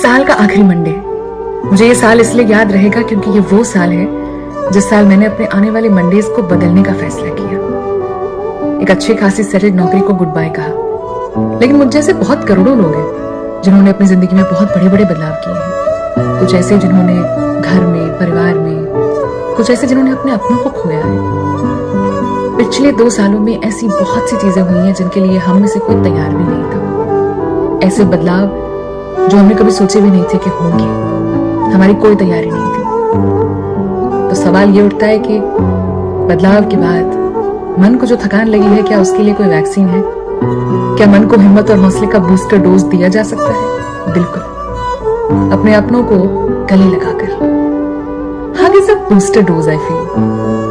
साल का आखिरी मंडे। मुझे ये साल इसलिए याद रहेगा क्योंकि ये वो साल है जिस साल मैंने अपने आने वाले मंडेज को बदलने का फैसला किया। एक अच्छी खासी सेटल्ड नौकरी को गुड बाय कहा। लेकिन मुझ जैसे बहुत करोड़ों लोग हैं जिन्होंने अपनी जिंदगी में बहुत बड़े बड़े बदलाव किए हैं। कुछ ऐसे जिन्होंने घर में, परिवार में, कुछ ऐसे जिन्होंने अपने अपनों को खोया है। पिछले 2 सालों में ऐसी बहुत सी चीजें हुई हैं जिनके लिए हम में से कोई तैयार भी नहीं था। ऐसे बदलाव जो हमने कभी सोचे भी नहीं थे कि होंगे। हमारी कोई तैयारी नहीं थी। तो सवाल ये उठता है कि बदलाव के बाद मन को जो थकान लगी है, क्या उसके लिए कोई वैक्सीन है? क्या मन को हिम्मत और हौसले का बूस्टर डोज दिया जा सकता है? बिल्कुल, अपने अपनों को गले लगाकर। How is a booster dose I feel